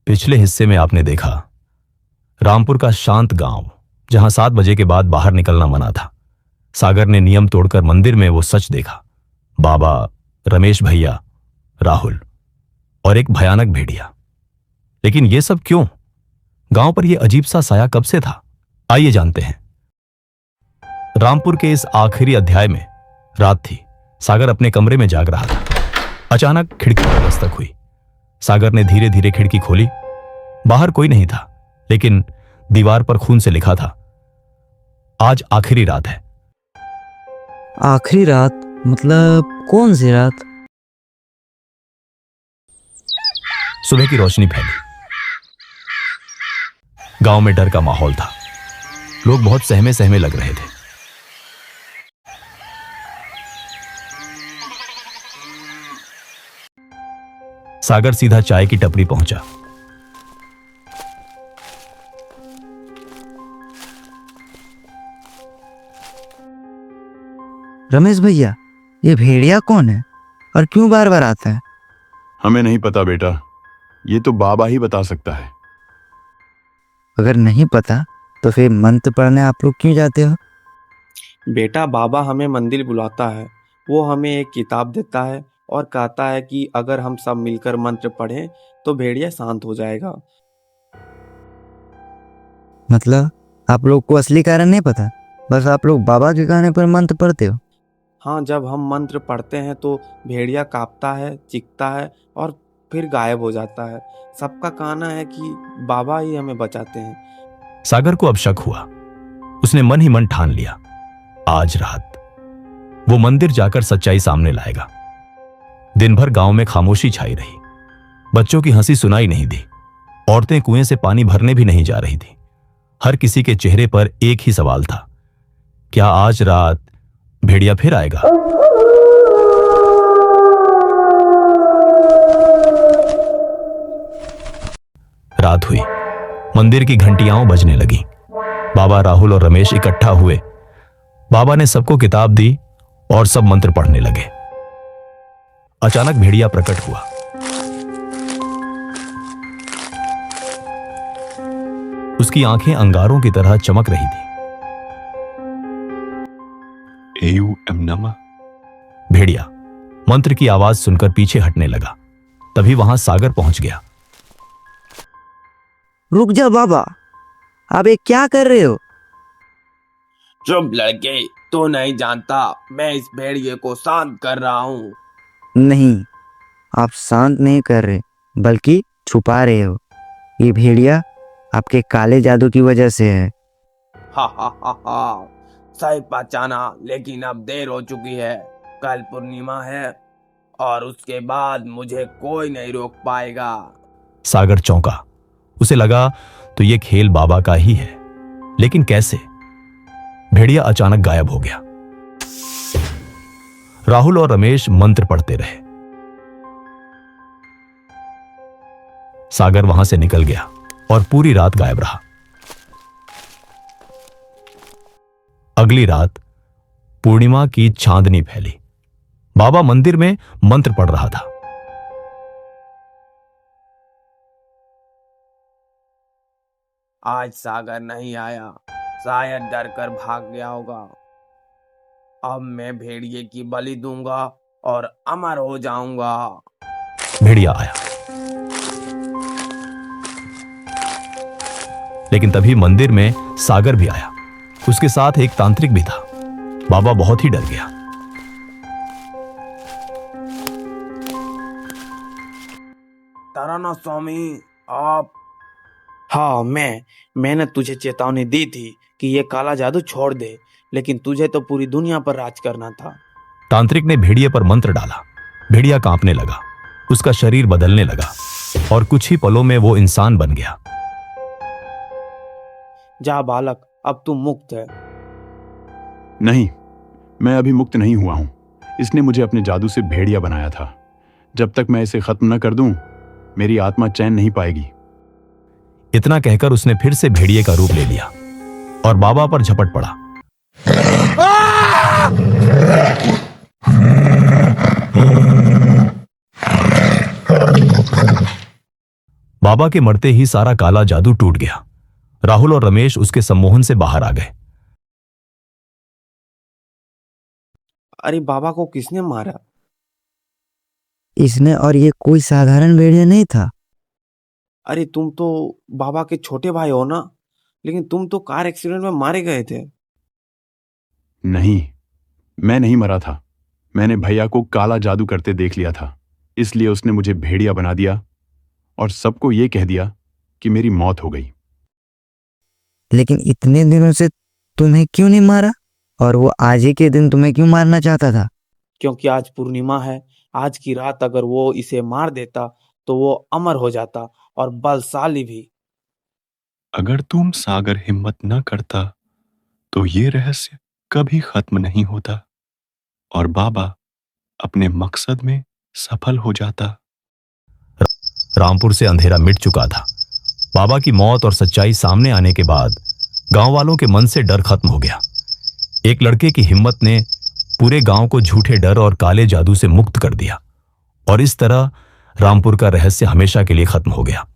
पिछले हिस्से में आपने देखा रामपुर का शांत गांव, जहां 7 बजे के बाद बाहर निकलना मना था। सागर ने नियम तोड़कर मंदिर में वो सच देखा। बाबा, रमेश भैया, राहुल और एक भयानक भेड़िया। लेकिन ये सब क्यों? गांव पर यह अजीब सा साया कब से था? आइए जानते हैं। रामपुर के इस आखिरी अध्याय में रात थी। सागर अपने कमरे में जाग रहा था। अचानक खिड़की पर दस्तक हुई। सागर ने धीरे धीरे खिड़की खोली। बाहर कोई नहीं था, लेकिन दीवार पर खून से लिखा था, आज आखिरी रात है। आखिरी रात मतलब कौन सी रात? सुबह की रोशनी फैली। गांव में डर का माहौल था। लोग बहुत सहमे सहमे लग रहे थे। सागर सीधा चाय की टपरी पहुंचा। रमेश भैया, ये भेड़िया कौन है और क्यों बार बार आता है? हमें नहीं पता बेटा, ये तो बाबा ही बता सकता है। अगर नहीं पता तो फिर मंत्र पढ़ने आप लोग क्यों जाते हो? बेटा, बाबा हमें मंदिर बुलाता है। वो हमें एक किताब देता है और कहता है कि अगर हम सब मिलकर मंत्र पढ़ें तो भेड़िया शांत हो जाएगा। मतलब आप लोग को असली कारण नहीं पता, बस आप लोग बाबा के कहने पर मंत्र पढ़ते हो? हाँ, जब हम मंत्र पढ़ते हैं तो भेड़िया कांपता है, चीखता है और फिर गायब हो जाता है। सबका कहना है कि बाबा ही हमें बचाते हैं। सागर को अब शक हुआ। उसने मन ही मन ठान लिया, आज रात वो मंदिर जाकर सच्चाई सामने लाएगा। दिन भर गांव में खामोशी छाई रही। बच्चों की हंसी सुनाई नहीं दी। औरतें कुएं से पानी भरने भी नहीं जा रही थी। हर किसी के चेहरे पर एक ही सवाल था, क्या आज रात भेड़िया फिर आएगा? रात हुई। मंदिर की घंटियां बजने लगी। बाबा, राहुल और रमेश इकट्ठा हुए। बाबा ने सबको किताब दी और सब मंत्र पढ़ने लगे। अचानक भेड़िया प्रकट हुआ। उसकी आंखें अंगारों की तरह चमक रही थी। एयू नमः। भेड़िया मंत्र की आवाज सुनकर पीछे हटने लगा। तभी वहां सागर पहुंच गया। रुक जा बाबा, आप ये क्या कर रहे हो? चुप लड़के, तू नहीं जानता, मैं इस भेड़िए को शांत कर रहा हूँ। नहीं, आप शांत नहीं कर रहे, बल्कि छुपा रहे हो। ये भेड़िया आपके काले जादू की वजह से है। हा हा हा हा, सही पहचाना, लेकिन अब देर हो चुकी है। कल पूर्णिमा है और उसके बाद मुझे कोई नहीं रोक पाएगा। सागर चौंका। उसे लगा तो ये खेल बाबा का ही है, लेकिन कैसे? भेड़िया अचानक गायब हो गया। राहुल और रमेश मंत्र पढ़ते रहे। सागर वहां से निकल गया और पूरी रात गायब रहा। अगली रात पूर्णिमा की चांदनी फैली। बाबा मंदिर में मंत्र पढ़ रहा था। आज सागर नहीं आया, शायद डर कर भाग गया होगा। अब मैं भेड़िए की बलि दूंगा और अमर हो जाऊंगा। भेड़िया आया, लेकिन तभी मंदिर में सागर भी आया। उसके साथ एक तांत्रिक भी था। बाबा बहुत ही डर गया। तारानाथ स्वामी, आप? हाँ, मैंने तुझे चेतावनी दी थी कि ये काला जादू छोड़ दे, लेकिन तुझे तो पूरी दुनिया पर राज करना था। तांत्रिक ने भेड़िए पर मंत्र डाला। भेड़िया कांपने लगा। उसका शरीर बदलने लगा और कुछ ही पलों में वो इंसान बन गया। जा बालक, अब तू मुक्त है। नहीं, मैं अभी मुक्त नहीं हुआ हूं। इसने मुझे अपने जादू से भेड़िया बनाया था। जब तक मैं इसे खत्म न कर दूं, मेरी आत्मा चैन नहीं पाएगी। इतना कहकर उसने फिर से भेड़िए का रूप ले लिया और बाबा पर झपट पड़ा। बाबा के मरते ही सारा काला जादू टूट गया। राहुल और रमेश उसके सम्मोहन से बाहर आ गए। अरे बाबा को किसने मारा? इसने, और ये कोई साधारण भेड़िया नहीं था। अरे तुम तो बाबा के छोटे भाई हो ना, लेकिन तुम तो कार एक्सीडेंट में मारे गए थे। नहीं, मैं नहीं मरा था। मैंने भैया को काला जादू करते देख लिया था, इसलिए उसने मुझे भेड़िया बना दिया और सबको ये कह दिया कि मेरी मौत हो गई। लेकिन इतने दिनों से तुम्हें क्यों नहीं मारा, और वो आज ही के दिन तुम्हें क्यों मारना चाहता था? क्योंकि आज पूर्णिमा है। आज की रात अगर वो इसे मार देता तो वो अमर हो जाता और बलशाली भी। अगर तुम सागर हिम्मत न करता तो ये रहस्य कभी खत्म नहीं होता और बाबा अपने मकसद में सफल हो जाता। रामपुर से अंधेरा मिट चुका था। बाबा की मौत और सच्चाई सामने आने के बाद गांव वालों के मन से डर खत्म हो गया। एक लड़के की हिम्मत ने पूरे गांव को झूठे डर और काले जादू से मुक्त कर दिया और इस तरह रामपुर का रहस्य हमेशा के लिए खत्म हो गया।